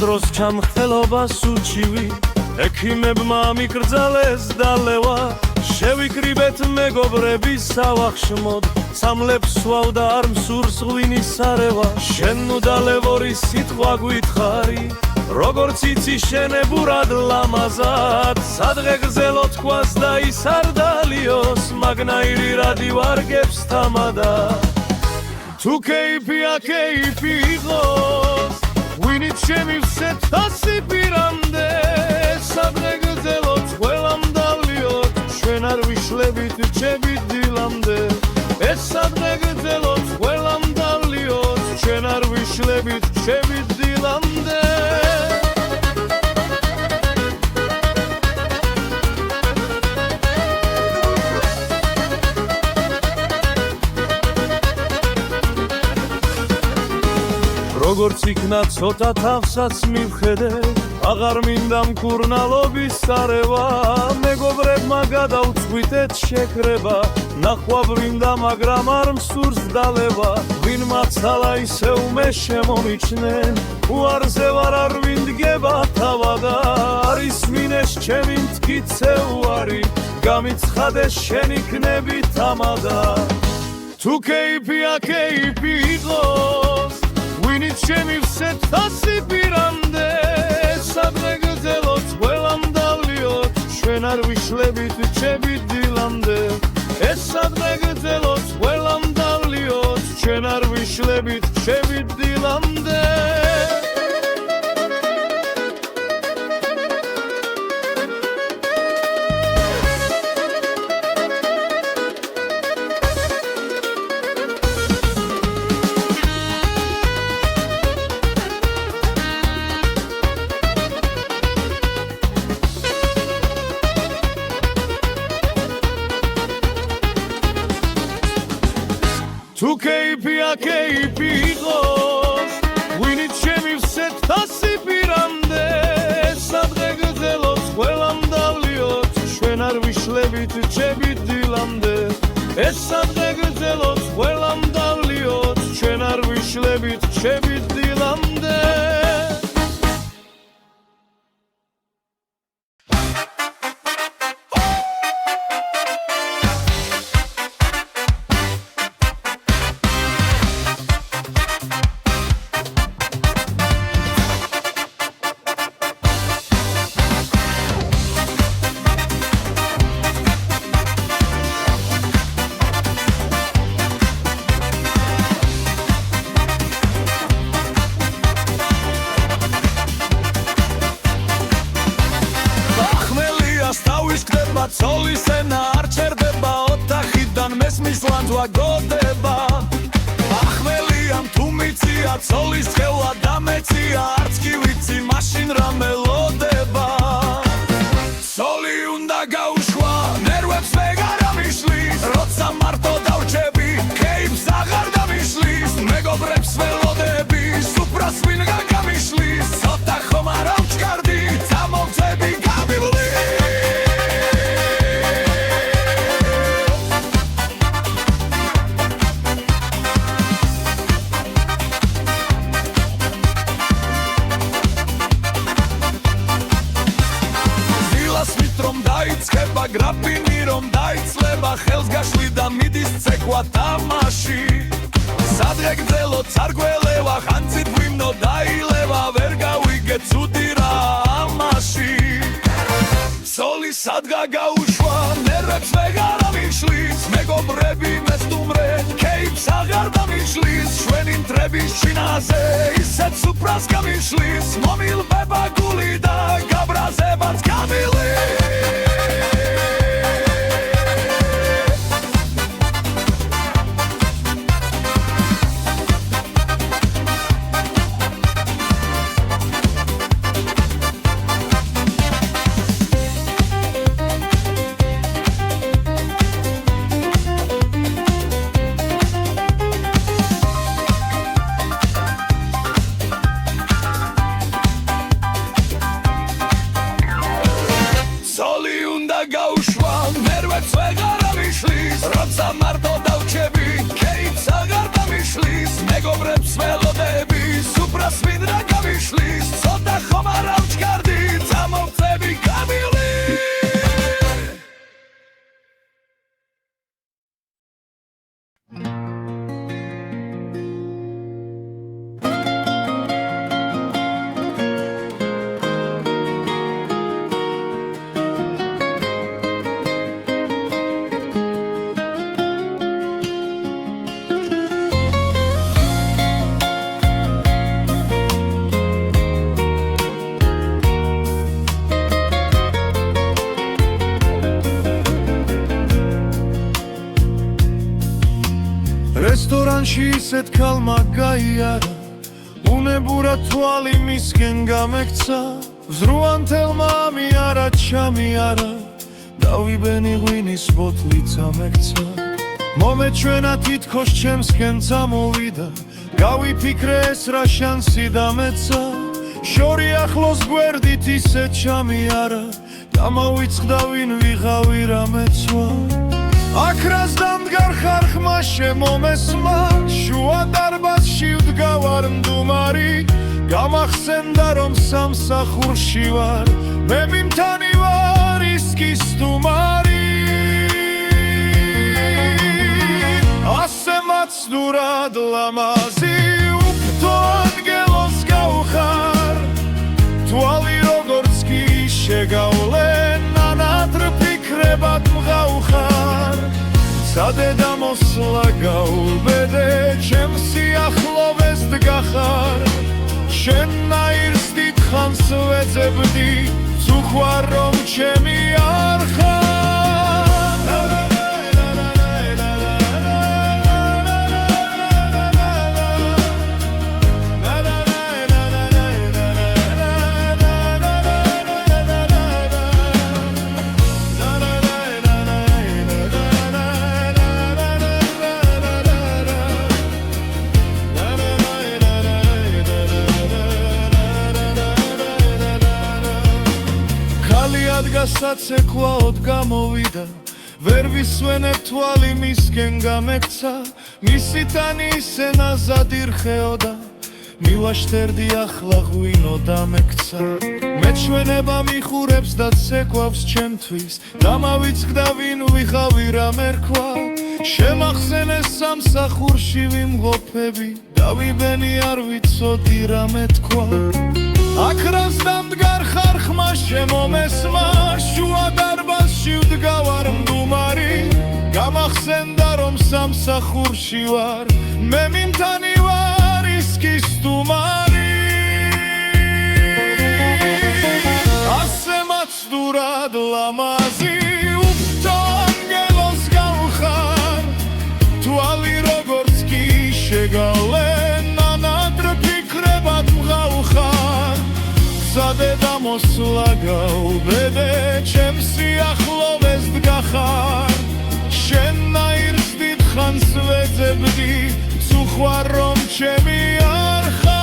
დროს ჩამხელობას უჩივი ექიმებმა მიკრძალეს დალევა შევიკრიბეთ მეგობრების სავახშმოდ სამლებს ვავ და არ მსურს ღვინის სარევა შენ ნუ დალევორი სიტყვა გვითხარი როგორც იცი შენებურად ლამაზად სადღე გრძელო თქვას და ის არ დალიოს მაგნაირი რადი ვარგებს თამადა თუ კეიფია კეიფი იყოს ვინით შემივსეთ თასი პირამდე სადღე გრძელო ყველამ დავლიოთ ჩვენ არ ვიშლებით რჩებით დილამდე ეს სადღე გრძელო ყველამ დავლიოთ ჩვენ არ ვიშლებით რჩებით დილამდე როგორც იქნა ცოტა თავსაც მივხედე აღარ მინდა მკურნალობის სარევა მეგობრებმა გადავწყვიტეთ შეკრება ნახვა ბრინდა მაგრამ არ მსურს დალევა ვინ მაცალა ისევ მე შემომიჩნენ უარზე ვარ არ ვინდგება თავადა არის მინეს ჩემი მტკიცეუარი გამიცხადეს შენ იქნები თამადა თუ კეიფია კეიფი იყოს ვინით შემივსეთ თასი პირამდე სადღე გრძელო ყველამ დავლიოთ ჩვენ არ ვიშლებით რჩებით დილამდე ეს სადღე გრძელო ყველამ დავლიოთ ჩვენ არ ვიშლებით რჩებით დილამდე თუ კეიფია კეიფი იყოს ვინით შემივსეთ თასი პირამდე სადღე გრძელო ყველამ დავლიოთ ჩვენ არ ვიშლებით რჩებით დილამდე ეს სადღე გრძელო ყველამ დავლიოთ ჩვენ არ ვიშლებით რჩებით დილამდე ცოლის ენა არ ჩერდება ოთახიდან მესმის ლანძვა გოდება ახმელია თუ მიცია ცოლის ხელა დამეცია არც კი ვიცი მაშინ რა მელოდება ცოლი უნდა გაუშვა ნერვებს ვეგარ ამიშლის როცა მარტო დავრჩები კეიფს აღარ დამიშლის მეგობრებს ველოდები სუფრას ვინ გამიშლის ცოტა ხომ არ ავჩქარდი წამოვწები გამიბლი გრაფინი რომ დაიცლება ხელს გაშლიდა მიდის ცეკვა თამაში სადღე გრძელო წარგველევა ხანცით ვიმნო დაილევა ვერ გავიგე ცუდი რა ამაში ცოლი სადგა გაუშვა ნერვებს ვეგარ ამიშლის მეგობრები მესტუმრეთ კეიფს აღარ დამიშლის ჩვენი მტრების ჩინაზე ისეთ სუფრას გამიშლის მომილბება გული და გაბრაზებაც გამილი როცა მარტო დავჩები კეიფს აღარ დამიშლის მეგობრებს ველოდები სუფრას ვინ რა გამიშლის ცოტა ზვანში ისეთ ქალმა გაიარა, უნებურად თვალი მისკენ გამექცა, ზრუანთელმა ამიარა ჩამიარა, დავიბენი ღვინის ბოთლიც ამექცა. მომეჩვენა თითქოს ჩემსკენ წამოვიდა, გავიფიქრე ეს რა შანსი დამეცა, შორი ახლოს გვერდით ისე ჩამიარა, დამავიწყდა ვინ ვიღავი რა მეცვა. აქ რას დამდგარ ხარხმა შემომესმა, შუა დარბაზში ვდგავარ მდუმარი, გამახსენდა რომ სამსახურში ვარ, მე მიმთანი ვარ ისკი სტუმარი. ასე მაცდურად ლამაზი უფთო ანგელოს გავხარ, თვალი როგორც კი შეგავლე, ნანატრ ფიქრებად მღავხარ, სადე დამოსვლა გაუბედე, ჩემს სიახლოვეს დგახარ, შენაირს დიდხანს ვეძებდი, ვწუხვარ რომ ჩემი არ ხარ. გასაცეკვაოდ გამოვიდა, ვერ ვისვენებ თვალი მისკენ გამექცა, მისითანი ისე ნაზად ირხეოდა, მივაშტერდი ახლა ღვინო დამექცა. მეჩვენება მიხურებს და ცეკვავს ჩემთვის, დამავიწყდა ვინ ვიხავი რა მერქვა, შემახსენეს სამსახურში ვიმყოფები, დავიბენი არ ვიცოდი რა მეთქვა. აქ რას დამდგარ ხარხმა შემომესმა, შუა დარბაზში ვდგავარ მდუმარი, გამახსენდა რომ სამსახურში ვარ, მე მიმთანი ვარ ისკი სტუმარი. ასე მაცდურად ლამაზი უფთო ანგელოს გავხარ, თვალი როგორც კი შეგავლე, ნანატრ ფიქრებად მღავხარ, სადე დამოსვლა გაუბედე, ჩემს სიახლოვეს დგახარ, შენაირს დიდხანს ვეძებდი, ვწუხვარ რომ ჩემი არ ხარ.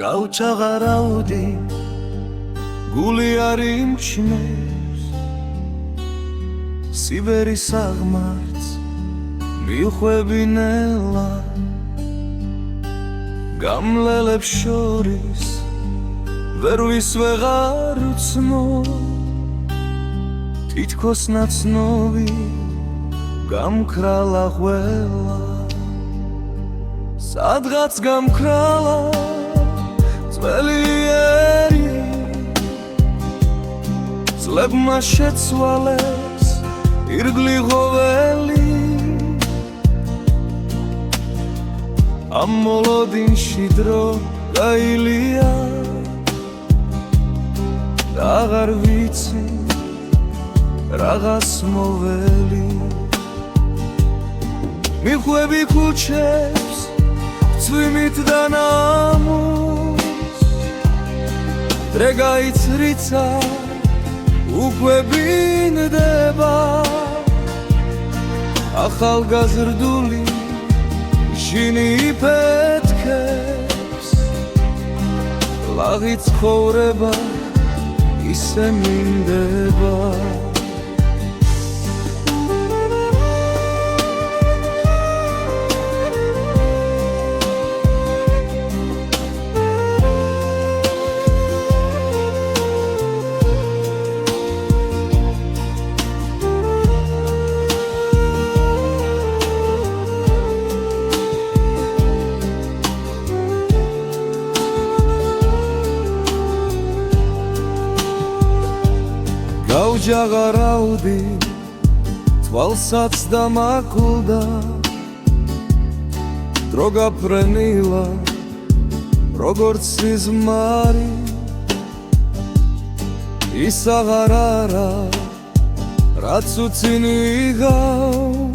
გავჩაღარავდი, გული არ იმჩნევს, სიბერის აღმართს მივხვები ნელა, გამლელებს შორის ვერვის ვეღარ ვცნო, თითქოს ნაცნობი გამქრალა ყველა, სადღაც გამქრალა ძველი ძლებმა შეცვალეს ირგლი ღველი, ამ მოლოდინში დრო გაილია, აღარ ვიცი რაღაც მოველი. მიხვები ქუჩებს წვიმით და ნამუს, დრე გაიცრიცა უკვე ბინდება, ახალგაზრდული ჟინი იფეთქებს, ლაღი ცხოვრება ისე მინდება. აღარავდი თვალსაც დამაკლდა დრო გაფრენილა როგორც სიზმარი ის აღარ არა რაც უცინი იღავ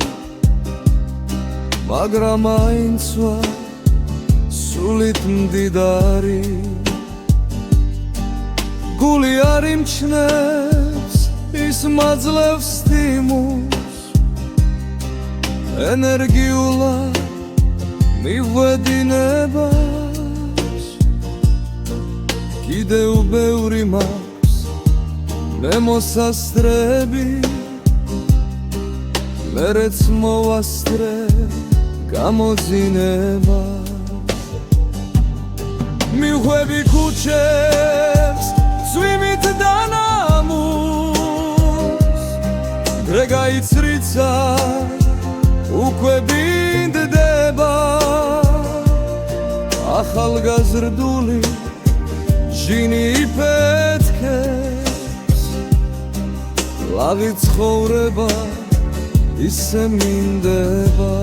მაგრამ მაინც ვარ სულით მდიდარი გული არ იმჩნევს ის მაძლევს სტიმულს ენერგიულად მივედინებას კიდევ ბევრი მაქვს მე მოსასწრები მერეც მოვასწრე გამოძინებას მივხვევი ქუჩებს წვიმით დანამუს დღე გაიცრიცა უკვე დინდება ახალგაზრდული ჟინი იფეთქებს ლაღი ცხოვრება ისე მინდება